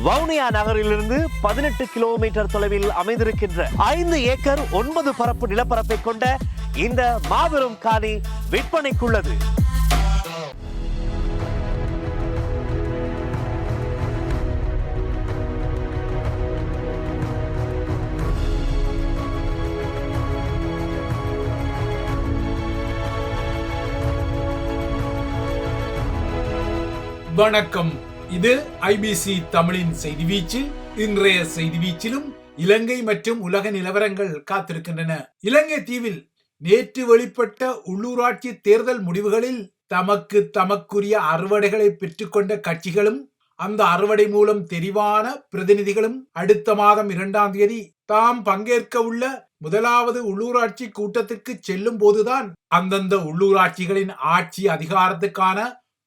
வவுனியா நகரிலிருந்து 18 கிலோமீட்டர் தொலைவில் அமைந்திருக்கின்ற 5 ஏக்கர் 9 பரப்பு நிலப்பரப்பை கொண்ட இந்த மாபெரும் காணி விற்பனைக்குள்ளது. வணக்கம். இது ஐபிசி தமிழின் செய்தி வீச்சு. இன்றைய செய்தி வீச்சிலும் இலங்கை மற்றும் உலக நிலவரங்கள் காத்திருக்கின்றன. இலங்கை தீவில் நேற்று வெளிப்பட்ட உள்ளூராட்சி தேர்தல் முடிவுகளில் தமக்குரிய அறுவடைகளை பெற்றுக்கொண்ட கட்சிகளும் அந்த அறுவடை மூலம் தெரிவான பிரதிநிதிகளும் அடுத்த மாதம் 2ஆம் தேதி தாம் பங்கேற்க உள்ள முதலாவது உள்ளூராட்சி கூட்டத்திற்கு செல்லும் போதுதான் அந்தந்த உள்ளூராட்சிகளின் ஆட்சி அதிகாரத்துக்கான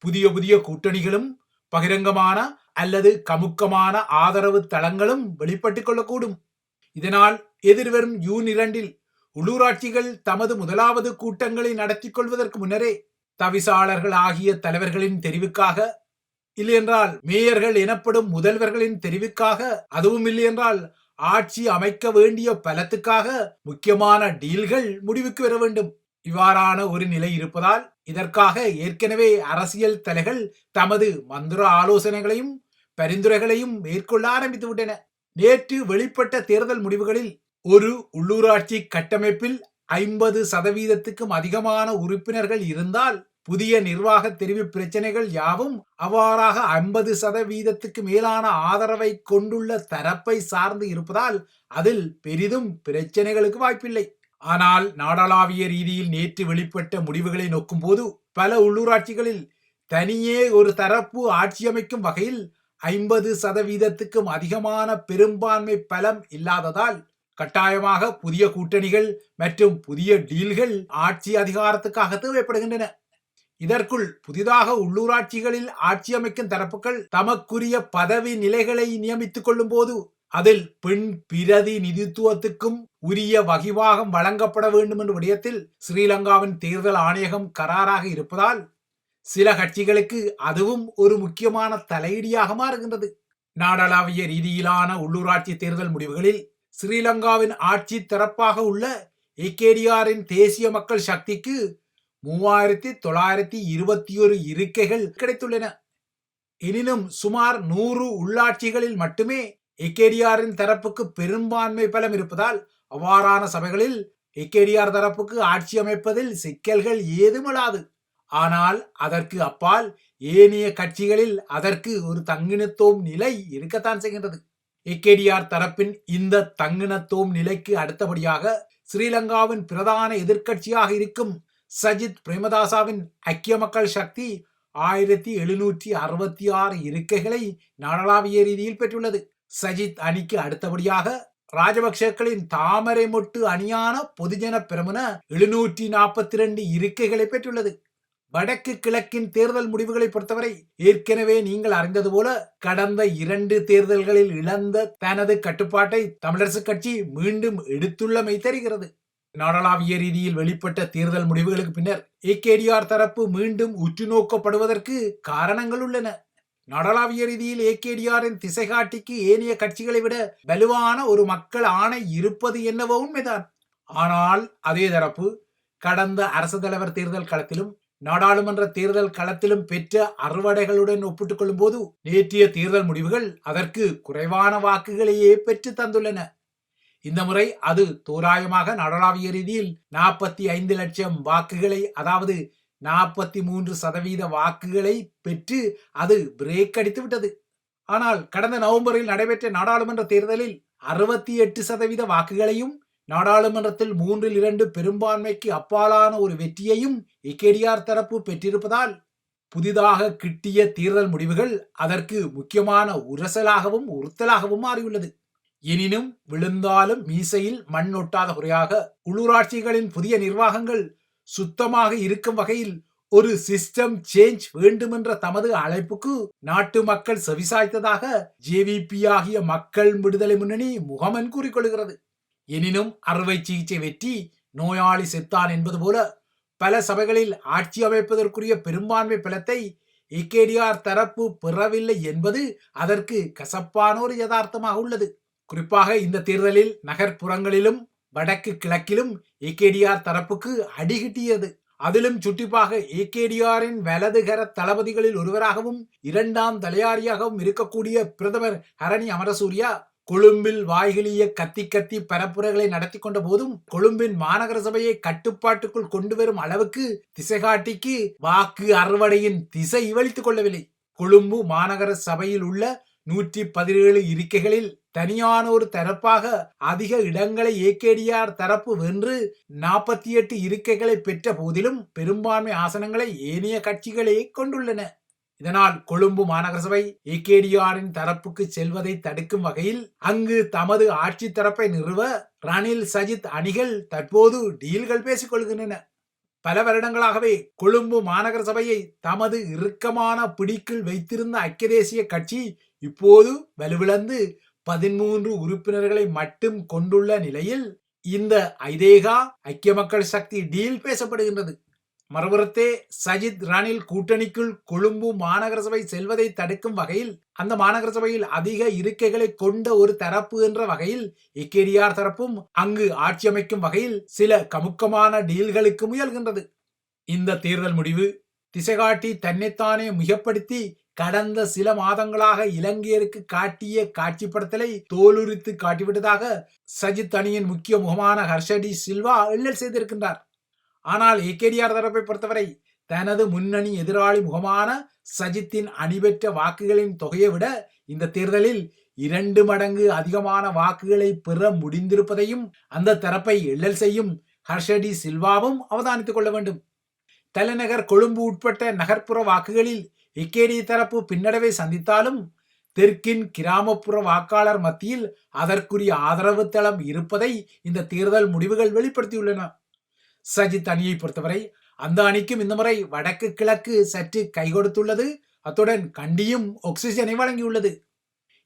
புதிய கூட்டணிகளும் பகிரங்கமான அல்லது கமுக்கமான ஆதரவு தளங்களும் வெளிப்பட்டுக் கொள்ளக்கூடும். இதனால் எதிர்வரும் ஜூன் 2 உள்ளூராட்சிகள் தமது முதலாவது கூட்டங்களை நடத்தி கொள்வதற்கு முன்னரே தவிசாளர்கள் ஆகிய தலைவர்களின் தெரிவுக்காக, இல்லையென்றால் மேயர்கள் எனப்படும் முதல்வர்களின் தெரிவுக்காக, அதுவும் இல்லையென்றால் ஆட்சி அமைக்க வேண்டிய பலத்துக்காக முக்கியமான டீல்கள் முடிவுக்கு வர வேண்டும். இவ்வாறான ஒரு நிலை இருப்பதால் இதற்காக ஏற்கனவே அரசியல் தலைகள் தமது மந்திர ஆலோசனைகளையும் பரிந்துரைகளையும் மேற்கொள்ள ஆரம்பித்து விட்டன. நேற்று வெளிப்பட்ட தேர்தல் முடிவுகளில் ஒரு உள்ளூராட்சி கட்டமைப்பில் 50% அதிகமான உறுப்பினர்கள் இருந்தால் புதிய நிர்வாக தெரிவு பிரச்சனைகள் யாவும் அவ்வாறாக 50% மேலான ஆதரவை கொண்டுள்ள தரப்பை சார்ந்து இருப்பதால் அதில் பெரிதும் பிரச்சனைகளுக்கு வாய்ப்பில்லை. ஆனால் நாடளாவிய ரீதியில் நேற்று வெளிப்பட்ட முடிவுகளை நோக்கும் போது பல உள்ளூராட்சிகளில் தனியே ஒரு தரப்பு ஆட்சி அமைக்கும் வகையில் 50% அதிகமான பெரும்பான்மை பலம் இல்லாததால் கட்டாயமாக புதிய கூட்டணிகள் மற்றும் புதிய டீல்கள் ஆட்சி அதிகாரத்துக்காக தேவைப்படுகின்றன. இதற்குள் புதிதாக உள்ளூராட்சிகளில் ஆட்சி அமைக்கும் தரப்புகள் தமக்குரிய பதவி நிலைகளை நியமித்துக் கொள்ளும் போது அதில் பெண் பிரதிநிதித்துவத்துக்கும் உரிய வகிவாகம் வழங்கப்பட வேண்டும் என்ற விடயத்தில் ஸ்ரீலங்காவின் தேர்தல் ஆணையகம் கராராக இருப்பதால் சில கட்சிகளுக்கு அதுவும் ஒரு முக்கியமான தலையீடியாக மாறுகின்றது. நாடளாவிய ரீதியிலான உள்ளூராட்சி தேர்தல் முடிவுகளில் ஸ்ரீலங்காவின் ஆட்சி தரப்பாக உள்ள ஏகேடிஆரின் தேசிய மக்கள் சக்திக்கு 3921 இருக்கைகள் கிடைத்துள்ளன. எனினும் சுமார் 100 உள்ளாட்சிகளில் மட்டுமே ஏகேடிஆரின் தரப்புக்கு பெரும்பான்மை பலம் இருப்பதால் அவ்வாறான சபைகளில் ஏகேடிஆர் தரப்புக்கு ஆட்சி அமைப்பதில் சிக்கல்கள் ஏதுமில்லாது. ஆனால் அதற்கு அப்பால் ஏனைய கட்சிகளில் அதற்கு ஒரு தங்கினத்தோம் நிலை இருக்கத்தான் செய்கின்றது. ஏகேடிஆர் தரப்பின் இந்த தங்கினத்தோம் நிலைக்கு அடுத்தபடியாக ஸ்ரீலங்காவின் பிரதான எதிர்க்கட்சியாக இருக்கும் சஜித் பிரேமதாசவின் ஐக்கிய மக்கள் சக்தி 1766 இருக்கைகளை நாடளாவிய ரீதியில் பெற்றுள்ளது. சஜித் அணிக்கு அடுத்தபடியாக ராஜபக்சக்களின் தாமரை மொட்டு அணியான பொதுஜன பெரமுன 742 இருக்கைகளை பெற்றுள்ளது. வடக்கு கிழக்கின் தேர்தல் முடிவுகளை பொறுத்தவரை ஏற்கனவே நீங்கள் அறிந்தது போல கடந்த 2 தேர்தல்களில் இழந்த தனது கட்டுப்பாட்டை தமிழரசு கட்சி மீண்டும் எடுத்துள்ளமை தெரிகிறது. நாடளாவிய ரீதியில் வெளிப்பட்ட தேர்தல் முடிவுகளுக்கு பின்னர் ஏகேடிஆர் தரப்பு மீண்டும் உற்று நோக்கப்படுவதற்கு காரணங்கள் உள்ளன. நாடளாவிய ரீதியில் ஏகேடிஆரின் திசைகாட்டிக்கு ஏனைய கட்சிகளை விட வலுவான ஒரு மக்கள் ஆணை இருப்பது என்னவோ உண்மைதான். ஆனால் அதே தரப்பு கடந்த அரசு தலைவர் தேர்தல் களத்திலும் நாடாளுமன்ற தேர்தல் களத்திலும் பெற்ற அறுவடைகளுடன் ஒப்பிட்டுக் கொள்ளும் போது நேற்றைய தேர்தல் முடிவுகள் அதற்கு குறைவான வாக்குகளையே பெற்று தந்துள்ளன. இந்த முறை அது தோராயமாக நாடளாவிய ரீதியில் 45 லட்சம் வாக்குகளை, அதாவது 43% வாக்குகளை பெற்று அது பிரேக் அடித்து விட்டது. ஆனால் கடந்த நவம்பரில் நடைபெற்ற நாடாளுமன்ற தேர்தலில் 68% வாக்குகளையும் நாடாளுமன்றத்தில் 3/2 பெரும்பான்மைக்கு அப்பாலான ஒரு வெற்றியையும் ஏகேடிஆர் தரப்பு பெற்றிருப்பதால் புதிதாக கிட்டிய தேர்தல் முடிவுகள் அதற்கு முக்கியமான உரசலாகவும் உறுத்தலாகவும் மாறியுள்ளது. எனினும் விழுந்தாலும் மீசையில் மண் ஒட்டாத குறையாக உள்ளூராட்சிகளின் புதிய நிர்வாகங்கள் சுத்தமாக இருக்கும் வகையில் ஒரு சிஸ்டம் சேஞ்ச் வேண்டுமென்ற தமது அழைப்புக்கு நாட்டு மக்கள் செவிசாய்த்ததாக ஜேவிபி ஆகிய மக்கள் விடுதலை முன்னணி முகமன் கூறிக்கொள்கிறது. எனினும் அறுவை சிகிச்சை வெற்றி நோயாளி செத்தான் என்பது போல பல சபைகளில் ஆட்சி அமைப்பதற்குரிய பெரும்பான்மை பலத்தை ஏகேடிஆர் தரப்பு பெறவில்லை என்பது அதற்கு கசப்பான ஒரு யதார்த்தமாக உள்ளது. குறிப்பாக இந்த தேர்தலில் நகர்ப்புறங்களிலும் வடக்கு கிழக்கிலும் ஏகேடிஆர் தரப்புக்கு அடிகிட்டியது. அதிலும் சுட்டிப்பாக ஏகேடிஆரின் வலதுகர தளபதிகளில் ஒருவராகவும் இரண்டாம் தலையாரியாகவும் இருக்கக்கூடிய பிரதமர் ஹரணி அமரசூரியா கொழும்பில் வாய்கிலிய கத்தி கத்தி பரப்புரைகளை நடத்தி கொண்ட போதும் கொழும்பின் மாநகர சபையை கட்டுப்பாட்டுக்குள் கொண்டு வரும் அளவுக்கு திசைகாட்டிக்கு வாக்கு அறுவடையின் திசை வலித்துக் கொள்ளவில்லை. கொழும்பு மாநகர சபையில் உள்ள 117 இருக்கைகளில் தனியான ஒரு தரப்பாக அதிக இடங்களை ஏகேடிஆர் தரப்பு வென்று 48 இருக்கைகளை பெற்ற போதிலும் பெரும்பான்மை ஆசனங்களை ஏனைய கட்சிகளே கொண்டுள்ளன. இதனால் கொழும்பு மாநகர சபை ஏகேடிஆரின் தரப்புக்கு செல்வதை தடுக்கும் வகையில் அங்கு தமது ஆட்சி தரப்பை நிறுவ ரணில் சஜித் அணிகள் தற்போது டீல்கள் பேசிக் கொள்கின்றன. பல வருடங்களாகவே கொழும்பு மாநகர சபையை தமது இறுக்கமான பிடிக்குள் வைத்திருந்த ஐக்கிய தேசிய கட்சி இப்போது வலுவிழந்து 13 உறுப்பினர்களை மட்டும் கொண்டுள்ள நிலையில் இந்த ஐதேகா ஐக்கிய மக்கள் சக்தி டீல் பேசப்படுகின்றது. மறுபுறத்தே சஜித் ரணில் கூட்டணிக்குள் கொழும்பு மாநகர சபை செல்வதை தடுக்கும் வகையில் அந்த மாநகர சபையில் அதிக இருக்கைகளை கொண்ட ஒரு தரப்பு என்ற வகையில் ஏகேடிஆர் தரப்பும் அங்கு ஆட்சி அமைக்கும் வகையில் சில கமுக்கமான டீல்களுக்கு முயல்கின்றது. இந்த தேர்தல் முடிவு திசைகாட்டி தன்னைத்தானே மிகப்படுத்தி கடந்த சில மாதங்களாக இலங்கையருக்கு காட்டிய காட்சிப்படுத்தலை தோலுரித்து காட்டிவிட்டதாக சஜித் அணியின் முக்கிய முகமான ஹர்ஷடி சில்வா எள்ளல் செய்திருக்கின்றார். ஆனால் ஏகேடிஆர் தரப்பை பொறுத்தவரை தனது முன்னணி எதிராளி முகமான சஜித்தின் அணி பெற்ற வாக்குகளின் தொகையை விட இந்த தேர்தலில் 2 மடங்கு அதிகமான வாக்குகளை பெற முடிந்திருப்பதையும் அந்த தரப்பை எள்ளல் செய்யும் ஹர்ஷடி சில்வாவும் அவதானித்துக் கொள்ள வேண்டும். தலைநகர் கொழும்பு உட்பட்ட நகர்ப்புற வாக்குகளில் ஏகேடி தரப்பு பின்னடைவை சந்தித்தாலும் தெற்கின் கிராமப்புற வாக்காளர் மத்தியில் அதற்குரிய ஆதரவு தளம் இருப்பதை இந்த தேர்தல் முடிவுகள் வெளிப்படுத்தியுள்ளன. சஜித் அணியை பொறுத்தவரை அந்த அணிக்கும் இந்த முறை வடக்கு கிழக்கு சற்று கை கொடுத்துள்ளது. அத்துடன் கண்டியும் ஆக்சிஜனை வழங்கியுள்ளது.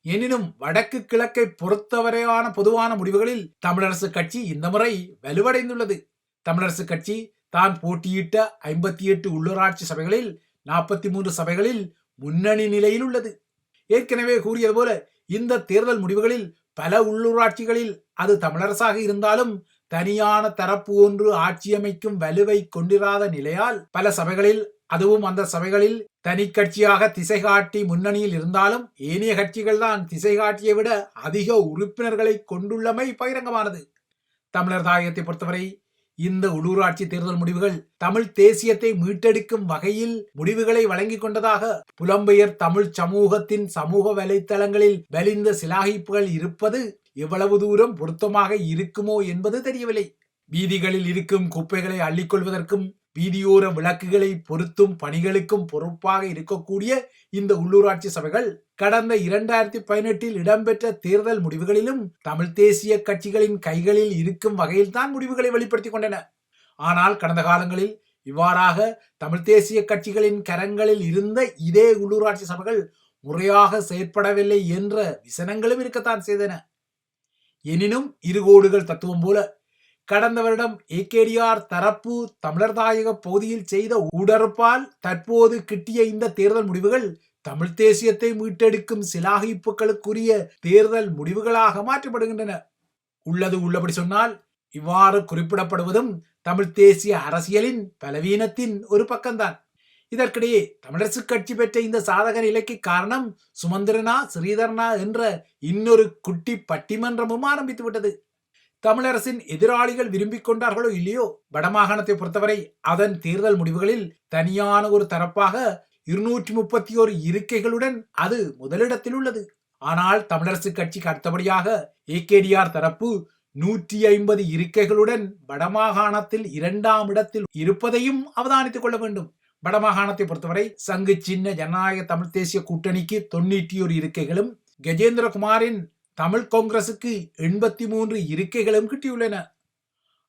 எனினும் வடக்கு கிழக்கை பொறுத்தவரையான பொதுவான முடிவுகளில் தமிழரசு கட்சி இந்த முறை வலுவடைந்துள்ளது. தமிழரசு கட்சி தான் போட்டியிட்ட 58 உள்ளூராட்சி சபைகளில் 43 சபைகளில் முன்னணி நிலையில் உள்ளது. ஏற்கனவே கூறியது போல இந்த தேர்தல் முடிவுகளில் பல உள்ளூராட்சிகளில் அது தமிழரசாக இருந்தாலும் தனியான தரப்பு ஒன்று ஆட்சி அமைக்கும் வலுவை கொண்டிராத நிலையால் பல சபைகளில், அதுவும் அந்த சபைகளில் தனி கட்சியாக திசைகாட்டி முன்னணியில் இருந்தாலும் ஏனைய கட்சிகள் தான் திசைகாட்டியை விட அதிக உறுப்பினர்களை கொண்டுள்ளமை பகிரங்கமானது. தமிழர் தாயகத்தை பொறுத்தவரை இந்த உள்ளூராட்சி தேர்தல் முடிவுகள் தமிழ் தேசியத்தை மீட்டெடுக்கும் வகையில் முடிவுகளை வழங்கி கொண்டதாக புலம்பெயர் தமிழ் சமூகத்தின் சமூக வலைத்தளங்களில் வலிந்த சிலாகிப்புகள் இருப்பது எவ்வளவு தூரம் பொருத்தமாக இருக்குமோ என்பது தெரியவில்லை. வீதிகளில் இருக்கும் குப்பைகளை அள்ளிக்கொள்வதற்கும் வீதியோர விளக்குகளை பொருத்தும் பணிகளுக்கும் பொறுப்பாக இருக்கக்கூடிய இந்த உள்ளூராட்சி சபைகள் கடந்த 2018 இடம்பெற்ற தேர்தல் முடிவுகளிலும் தமிழ் தேசிய கட்சிகளின் கைகளில் இருக்கும் வகையில் தான் முடிவுகளை வெளிப்படுத்திக் கொண்டன. ஆனால் கடந்த காலங்களில் இவ்வாறாக தமிழ் தேசிய கட்சிகளின் கரங்களில் இருந்த இதே உள்ளூராட்சி சபைகள் முறையாக செயற்படவில்லை என்ற விசனங்களும் இருக்கத்தான் செய்தன. எனினும் இருகோடுகள் தத்துவம் போல கடந்த வருடம் ஏகேடிஆர் தரப்பு தமிழர் தாயக பகுதியில் செய்த ஊடறுப்பால் தற்போது கிட்டிய இந்த தேர்தல் முடிவுகள் தமிழ் தேசியத்தை மீட்டெடுக்கும் சிலாகிப்புகளுக்குரிய தேர்தல் முடிவுகளாக மாற்றப்படுகின்றன. உள்ளது உள்ளபடி சொன்னால் இவ்வாறு குறிப்பிடப்படுவதும் தமிழ் தேசிய அரசியலின் பலவீனத்தின் ஒரு பக்கம்தான். இதற்கிடையே தமிழரசு கட்சி பெற்ற இந்த சாதக நிலைக்கு காரணம் சுமந்திரனா ஸ்ரீதரனா என்ற இன்னொரு குட்டி பட்டிமன்றமும் ஆரம்பித்து விட்டது. தமிழரசின் எதிராளிகள் விரும்பிக் கொண்டார்களோ இல்லையோ, வடமாகாணத்தை பொறுத்தவரை அதன் தேர்தல் முடிவுகளில் தனியான ஒரு தரப்பாக 231 இருக்கைகளுடன் அது முதலிடத்தில் உள்ளது. ஆனால் தமிழரசு கட்சிக்கு அடுத்தபடியாக ஏகேடிஆர் தரப்பு 150 இருக்கைகளுடன் வடமாகாணத்தில் 2ஆம் இடத்தில் இருப்பதையும் அவதானித்துக் கொள்ள வேண்டும். வடமாகாணத்தை பொறுத்தவரை சங்கு சின்ன ஜனநாயக தமிழ் தேசிய கூட்டணிக்கு 91 இருக்கைகளும் கஜேந்திரகுமாரின் தமிழ் காங்கிரசுக்கு 83 இருக்கைகளும் கிட்டியுள்ளன.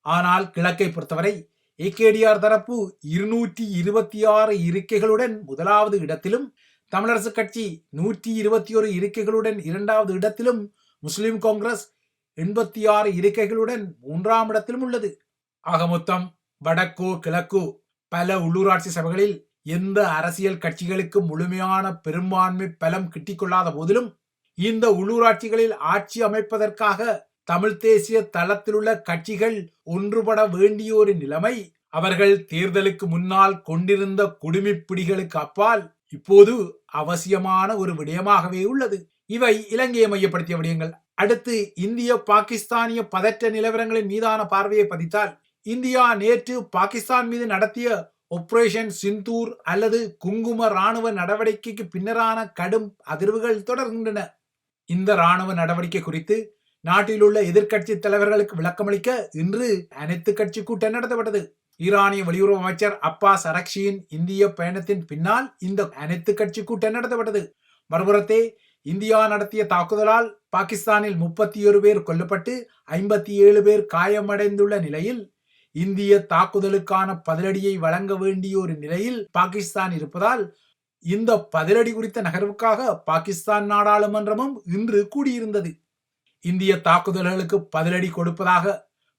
ஆனால் கிழக்கை பொறுத்தவரை ஏகேடிஆர் தரப்பு 226 இருக்கைகளுடன் முதலாவது இடத்திலும், தமிழரசு கட்சி 121 இருக்கைகளுடன் 2வது இடத்திலும், முஸ்லிம் காங்கிரஸ் 86 இருக்கைகளுடன் 3ஆம் இடத்திலும் உள்ளது. ஆக மொத்தம் வடக்கோ கிழக்கோ பல உள்ளூராட்சி சபைகளில் எந்த அரசியல் கட்சிகளுக்கும் முழுமையான பெரும்பான்மை பலம் கிட்டிக்கொள்ளாத போதிலும் இந்த உள்ளூராட்சிகளில் ஆட்சி அமைப்பதற்காக தமிழ் தேசிய தளத்திலுள்ள கட்சிகள் ஒன்றுபட வேண்டிய ஒரு நிலைமை அவர்கள் தேர்தலுக்கு முன்னால் கொண்டிருந்த குடுமிப்பிடிகளுக்கு அப்பால் இப்போது அவசியமான ஒரு விடயமாகவே உள்ளது. இவை இலங்கையை மையப்படுத்திய விடயங்கள். அடுத்து இந்திய பாகிஸ்தானிய பதற்ற நிலவரங்களின் மீதான பார்வையை பதித்தால், இந்தியா நேற்று பாகிஸ்தான் மீது நடத்திய ஆபரேஷன் சிந்தூர் அல்லது குங்கும ராணுவ நடவடிக்கைக்கு பின்னரான கடும் அதிர்வுகள் தொடர்கின்றன. இந்த ராணுவ நடவடிக்கை குறித்து நாட்டில் உள்ள எதிர்க்கட்சி தலைவர்களுக்கு விளக்கமளிக்க இன்று அனைத்து கட்சி கூட்டம் நடத்தப்பட்டது. ஈரானிய வெளியுறவு அமைச்சர் அப்பாஸ் அரக்ஷியின் இந்திய பயணத்தின் பின்னால் இந்த அனைத்து கட்சி கூட்டம் நடத்தப்பட்டது. மறுபுறத்தே இந்தியா நடத்திய தாக்குதலால் பாகிஸ்தானில் 31 பேர் கொல்லப்பட்டு 57 பேர் காயமடைந்துள்ள நிலையில் இந்திய தாக்குதலுக்கான பதிலடியை வழங்க வேண்டிய ஒரு நிலையில் பாகிஸ்தான் இருப்பதால் இந்த பதிலடி குறித்த நகர்வுக்காக பாகிஸ்தான் நாடாளுமன்றமும் இன்று கூடியிருந்தது. இந்திய தாக்குதல்களுக்கு பதிலடி கொடுப்பதாக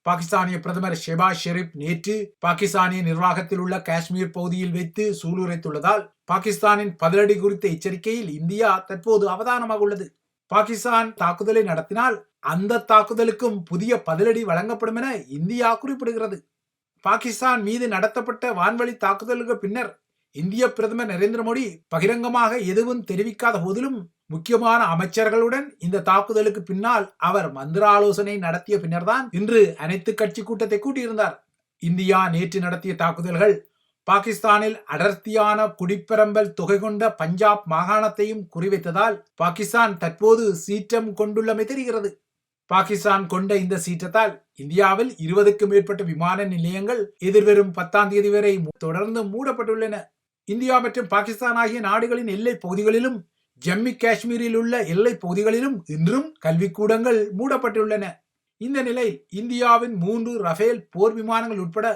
பாகிஸ்தானிய பிரதமர் ஷெபாஸ் ஷெரீப் நேற்று பாகிஸ்தானிய நிர்வாகத்தில் உள்ள காஷ்மீர் பகுதியில் வைத்து சூளுரைத்துள்ளதால் பாகிஸ்தானின் பதிலடி குறித்த எச்சரிக்கையில் இந்தியா தற்போது அவதானமாக உள்ளது. பாகிஸ்தான் தாக்குதலை நடத்தினால் அந்த தாக்குதலுக்கும் புதிய பதிலடி வழங்கப்படும் என இந்தியா குறிப்பிடுகிறது. பாகிஸ்தான் மீது நடத்தப்பட்ட வான்வழி தாக்குதலுக்கு பின்னர் இந்திய பிரதமர் நரேந்திர மோடி பகிரங்கமாக எதுவும் தெரிவிக்காத போதிலும் முக்கியமான அமைச்சர்களுடன் இந்த தாக்குதலுக்கு பின்னால் அவர் மந்திர ஆலோசனை நடத்திய பின்னர்தான் இன்று அனைத்து கட்சி கூட்டத்தை கூட்டியிருந்தார். இந்தியா நேற்று நடத்திய தாக்குதல்கள் பாகிஸ்தானில் அடர்த்தியான குடிப்பெரம்பல் தொகை கொண்ட பஞ்சாப் மாகாணத்தையும் குறிவைத்ததால் பாகிஸ்தான் தற்போது சீற்றம் கொண்டுள்ளமை தெரிகிறது. பாகிஸ்தான் கொண்ட இந்த சீற்றத்தால் இந்தியாவில் 20க்கும் மேற்பட்ட விமான நிலையங்கள் எதிர்வரும் 10ஆம் தேதி வரை தொடர்ந்து மூடப்பட்டுள்ளன. இந்தியா மற்றும் பாகிஸ்தான் ஆகிய நாடுகளின் எல்லை பகுதிகளிலும் ஜம்மு காஷ்மீரில் உள்ள எல்லை பகுதிகளிலும் இன்றும் கல்விக்கூடங்கள் மூடப்பட்டுள்ளன. இந்த நிலையில் இந்தியாவின் 3 ரஃபேல் போர் விமானங்கள் உட்பட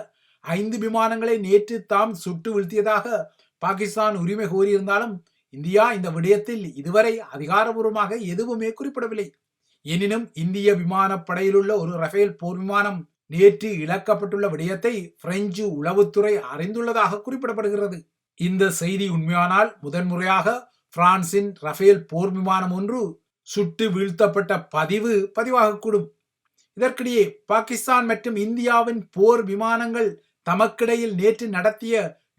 5 விமானங்களை நேற்று தாம் சுட்டு வீழ்த்தியதாக பாகிஸ்தான் உரிமை கோரியிருந்தாலும் இந்தியா இந்த விடயத்தில் இதுவரை அதிகாரபூர்வமாக எதுவுமே குறிப்பிடவில்லை. எனினும் இந்திய விமானப்படையில் உள்ள ஒரு ரஃபேல் போர் விமானம் நேற்று இழக்கப்பட்டுள்ள விடயத்தை பிரெஞ்சு உளவுத்துறை அறிந்துள்ளதாக குறிப்பிடப்படுகிறது. இந்த செய்தி உண்மையானால் முதன்முறையாக பிரான்சின் ரஃபேல் போர் விமானம் ஒன்று சுட்டு வீழ்த்தப்பட்ட பதிவாகக்கூடும். இதற்கிடையே பாகிஸ்தான் மற்றும் இந்தியாவின் போர் விமானங்கள் தமக்கிடையில் நேற்று நடத்திய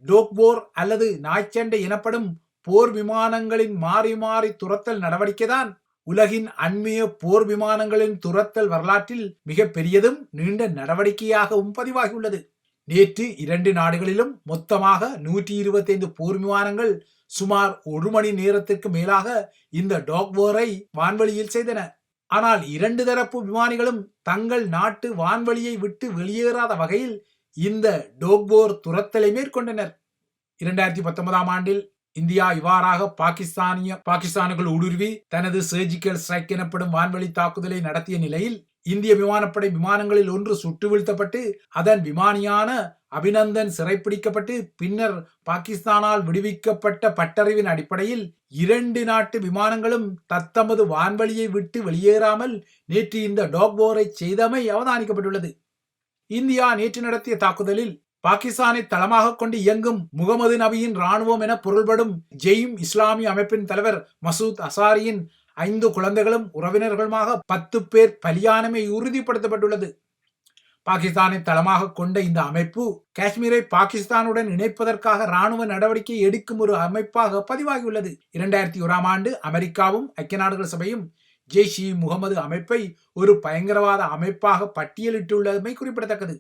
டோக்போர் அல்லது நாய்ச்சண்டை எனப்படும் போர் விமானங்களின் மாறி மாறி துரத்தல் நடவடிக்கைதான் உலகின் அண்மைய போர் விமானங்களின் துரத்தல் வரலாற்றில் மிக பெரியதும் நீண்ட நடவடிக்கையாகவும் பதிவாகியுள்ளது. நேற்று 2 நாடுகளிலும் மொத்தமாக 125 போர் விமானங்கள் சுமார் 1 மணி நேரத்திற்கு மேலாக இந்த டாக்போரை வான்வழியில் செய்தன. ஆனால் 2 தரப்பு விமானிகளும் தங்கள் நாட்டு வான்வழியை விட்டு வெளியேறாத வகையில் இந்த டோக்போர் துரத்தலை மேற்கொண்டனர். 2019ஆம் ஆண்டில் இந்தியா இவ்வாறாக பாகிஸ்தானுக்குள் ஊடுருவி தனது சர்ஜிக்கல் ஸ்ட்ரைக் எனப்படும் வான்வழி தாக்குதலை நடத்திய நிலையில் இந்திய விமானப்படை விமானங்களில் ஒன்று சுட்டு வீழ்த்தப்பட்டு அதன் விமானியான அபிநந்தன் சிறைப்பிடிக்கப்பட்டு பின்னர் பாகிஸ்தானால் விடுவிக்கப்பட்ட பட்டறிவின் அடிப்படையில் 2 நாட்டு விமானங்களும் தத்தமது வான்வழியை விட்டு வெளியேறாமல் நேற்று இந்த டாக்போரை செய்தமை அவதானிக்கப்பட்டுள்ளது. இந்தியா நேற்று நடத்திய தாக்குதலில் பாகிஸ்தானை தளமாக கொண்டு இயங்கும் முகமது நபியின் ராணுவம் என பொருள்படும் ஜெய்ம் இஸ்லாமிய அமைப்பின் தலைவர் மசூத் அசாரியின் 5 குழந்தைகளும் உறவினர்களுமாக 10 பேர் பலியானமை உறுதிப்படுத்தப்பட்டுள்ளது. பாகிஸ்தானை தளமாக கொண்ட இந்த அமைப்பு காஷ்மீரை பாகிஸ்தானுடன் இணைப்பதற்காக ராணுவ நடவடிக்கை எடுக்கும் ஒரு அமைப்பாக பதிவாகியுள்ளது. 2001ஆம் ஆண்டு அமெரிக்காவும் ஐக்கிய நாடுகள் சபையும் ஜெய்ஷ் இ முகமது அமைப்பை ஒரு பயங்கரவாத அமைப்பாக பட்டியலிட்டுள்ளமை குறிப்பிடத்தக்கது.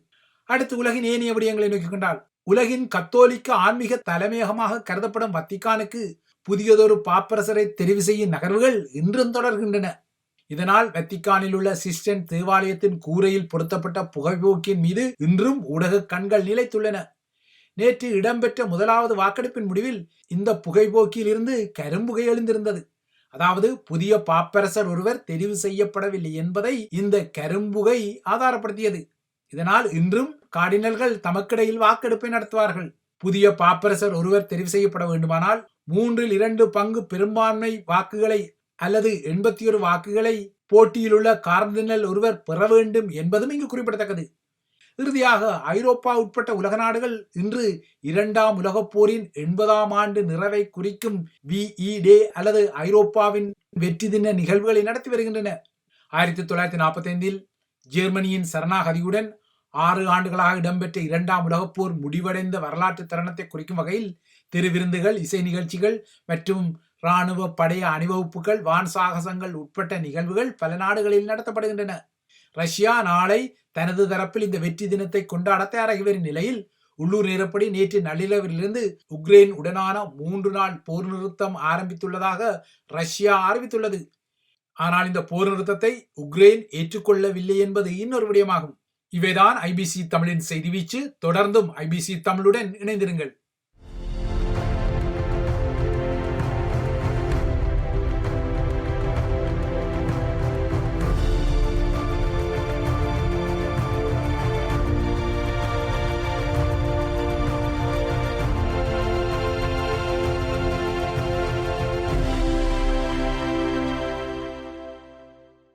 அடுத்து உலகின் ஏனைய விடயங்களை நோக்கிக் கொண்டால், உலகின் கத்தோலிக்க ஆன்மீக தலைமையகமாக கருதப்படும் வத்திக்கானுக்கு புதியதொரு பாப்பரசரை தெரிவு செய்யும் நகர்வுகள் இன்றும் தொடர்கின்றன. இதனால் வத்திக்கானில் உள்ள சிஸ்டன் தேவாலயத்தின் கூரையில் பொருத்தப்பட்ட புகைப்போக்கின் மீது இன்றும் ஊடக கண்கள் நிலைத்துள்ளன. நேற்று இடம்பெற்ற முதலாவது வாக்கெடுப்பின் முடிவில் இந்த புகைப்போக்கில் இருந்து கரும்புகை எழுந்திருந்தது. அதாவது புதிய பாப்பரசர் ஒருவர் தெரிவு செய்யப்படவில்லை என்பதை இந்த கரும்புகை ஆதாரப்படுத்தியது. இதனால் இன்றும் கார்டினல்கள் தமக்கிடையில் வாக்கெடுப்பை நடத்துவார்கள். புதிய பாப்பரசர் ஒருவர் தெரிவு செய்யப்பட வேண்டுமானால் 3/2 பங்கு பெரும்பான்மை வாக்குகளை அல்லது 81 வாக்குகளை போட்டியில் உள்ள கார்டினல் ஒருவர் பெற வேண்டும் என்பதும் இங்கு குறிப்பிடத்தக்கது. இறுதியாக ஐரோப்பா உட்பட்ட உலக நாடுகள் இன்று இரண்டாம் உலகப் போரின் 80ஆம் ஆண்டு நிறைவை குறிக்கும் VE டே அல்லது ஐரோப்பாவின் வெற்றி தின நிகழ்வுகளை நடத்தி வருகின்றன. 1945 ஜெர்மனியின் சரணாகதியுடன் 6 ஆண்டுகளாக இடம்பெற்ற இரண்டாம் உலகப் போர் முடிவடைந்த வரலாற்று தருணத்தை குறிக்கும் வகையில் திருவிருந்துகள், இசை நிகழ்ச்சிகள் மற்றும் இராணுவ படைய அணிவகுப்புகள், வான் சாகசங்கள் உட்பட்ட நிகழ்வுகள் பல நாடுகளில் நடத்தப்படுகின்றன. ரஷ்யா நாளை தனது தரப்பில் இந்த வெற்றி தினத்தை கொண்டாட தயாராகி வரும் நிலையில் உள்ளூர் நேரப்படி நேற்று நள்ளிரவிலிருந்து உக்ரைன் உடனான 3 நாள் போர் நிறுத்தம் ஆரம்பித்துள்ளதாக ரஷ்யா அறிவித்துள்ளது. ஆனால் இந்த போர் நிறுத்தத்தை உக்ரைன் ஏற்றுக்கொள்ளவில்லை என்பது இன்னொரு விடயமாகும். இவைதான் IBC தமிழின் செய்தி வீச்சு. தொடர்ந்தும் IBC தமிழுடன் இணைந்திருங்கள்.